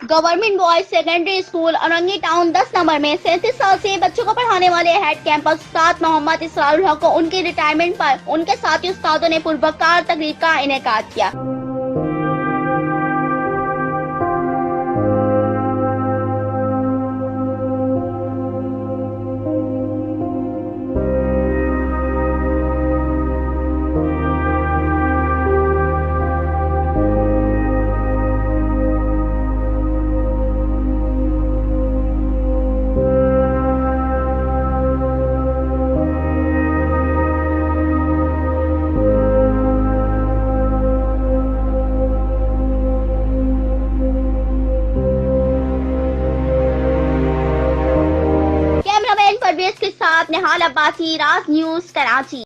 Government boys secondary school Orangi town 10 number में 37 साल से बच्चों को पढ़ाने वाले हेड कैंपस उस्ताद मोहम्मद इसरारुल हक को उनकी रिटायरमेंट पर उनके साथी उस्तादों ने पुरवकार तकरीब का इनेकाद किया। परवेज के साथ निहाल अब्बासी, राज न्यूज, कराची।